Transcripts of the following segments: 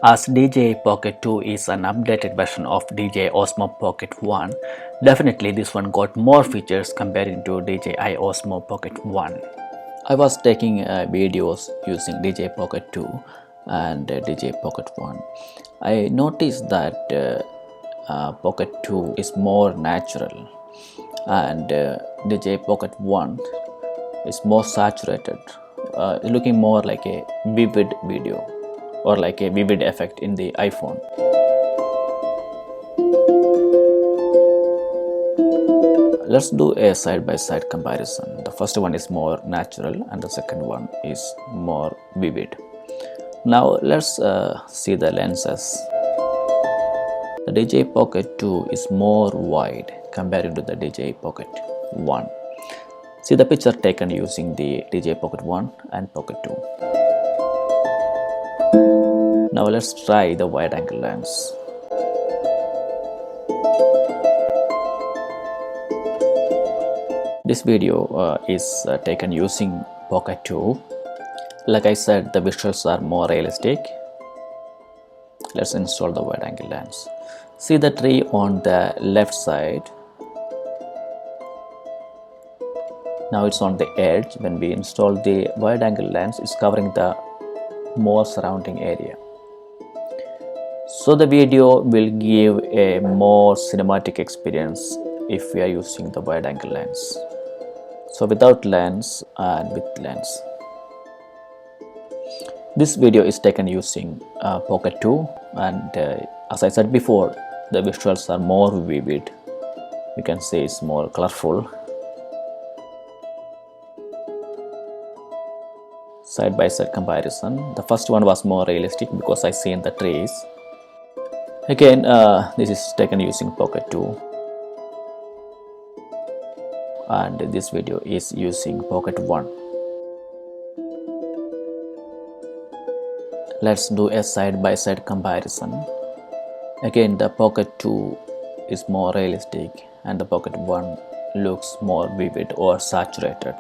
As DJI Pocket 2 is an updated version of DJI Osmo Pocket 1, definitely this one got more features comparing to DJI Osmo Pocket 1. I was taking videos using DJI Pocket 2 and DJI Pocket 1. I noticed that Pocket 2 is more natural and DJI Pocket 1 is more saturated, looking more like a vivid video or like a vivid effect in the iPhone. Let's do a side-by-side comparison. The first one is more natural and the second one is more vivid. Now let's see the lenses. The DJI Pocket 2 is more wide compared to the DJI Pocket 1. See the picture taken using the DJI Pocket 1 and Pocket 2. Now let's try the wide angle lens. This video is taken using Pocket 2. Like I said, the visuals are more realistic. Let's install the wide angle lens. See the tree on the left side. Now it's on the edge. When we install the wide angle lens, it's covering the more surrounding area. So the video will give a more cinematic experience if we are using the wide angle lens. So without lens and with lens. This video is taken using Pocket 2 and as I said before, the visuals are more vivid. You can say it's more colorful. Side by side comparison. The first one was more realistic because I seen the trees. Again, this is taken using Pocket 2 and this video is using Pocket 1. Let's do a side-by-side comparison. Again, the Pocket 2 is more realistic and the Pocket 1 looks more vivid or saturated.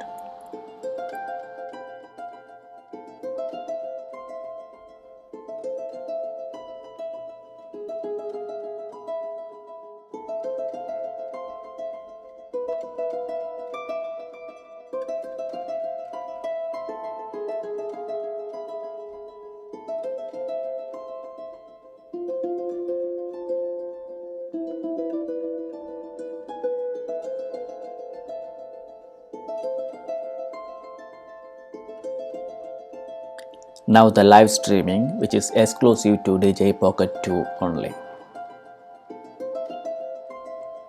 Now the live streaming, which is exclusive to DJI Pocket 2 only.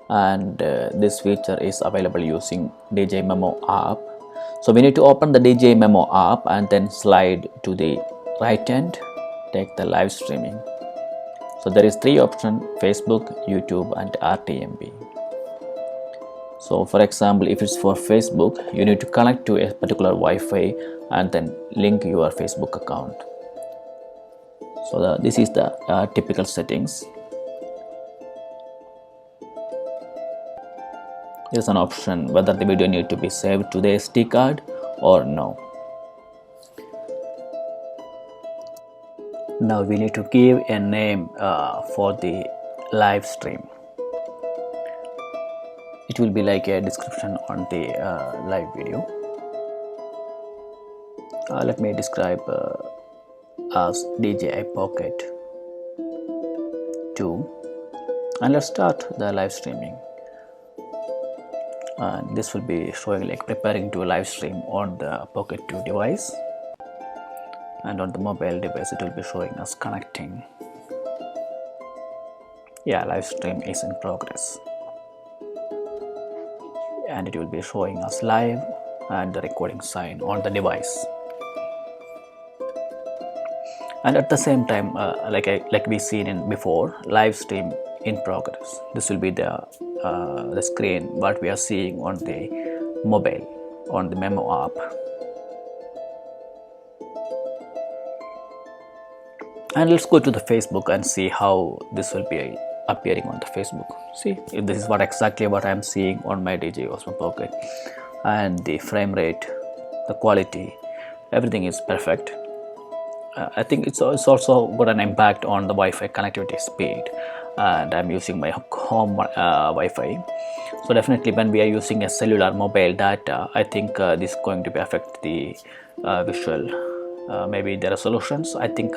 And this feature is available using DJI Memo app. So we need to open the DJI Memo app and then slide to the right hand, take the live streaming. So there is three options: Facebook, YouTube and RTMP. So for example, if it's for Facebook, you need to connect to a particular Wi-Fi and then link your Facebook account. So this is the typical settings. Here's an option whether the video need to be saved to the SD card or no. Now we need to give a name for the live stream. It will be like a description on the live video. Let me describe as DJI Pocket 2 and let's start the live streaming. And this will be showing like preparing to live stream on the Pocket 2 device, and on the mobile device it will be showing us connecting. Yeah, live stream is in progress. And it will be showing us live and the recording sign on the device. And at the same time, like we seen in before, live stream in progress. This will be the screen what we are seeing on the mobile, on the Memo app. And let's go to the Facebook and see how this will be appearing on the Facebook. See, this is exactly what I am seeing on my DJI Osmo Pocket, and the frame rate, the quality, everything is perfect. I think it's also got an impact on the Wi-Fi connectivity speed, and I'm using my home Wi-Fi. So definitely when we are using a cellular mobile data, I think this is going to be affect the visual. Maybe there are solutions. I think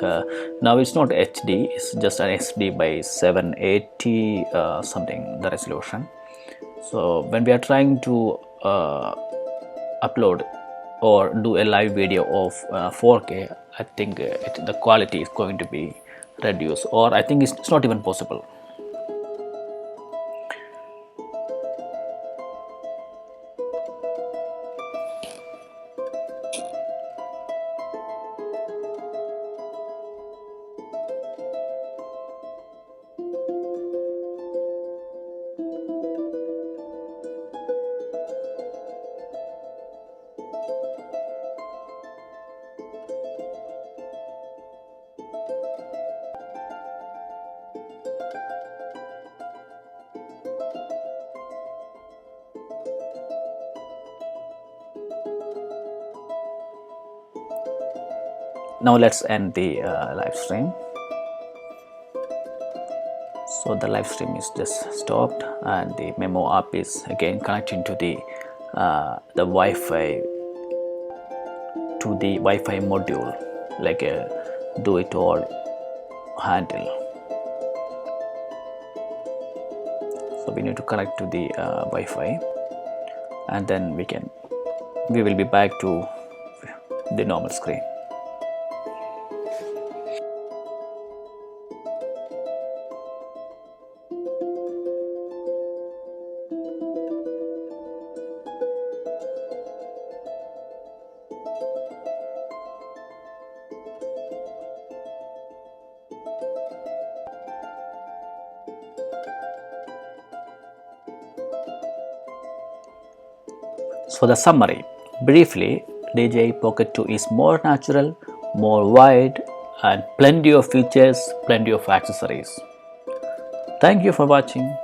now it's not HD, it's just an SD by 780 something the resolution. So when we are trying to upload or do a live video of 4K, I think the quality is going to be reduced, or I think it's not even possible. Now let's end the live stream. So the live stream is just stopped, and the memo app is again connecting to the Wi-Fi, to the Wi-Fi module, like a do it all handle. So we need to connect to the Wi-Fi, and then we will be back to the normal screen. So the summary, briefly, DJI Pocket 2 is more natural, more wide, and plenty of features, plenty of accessories. Thank you for watching.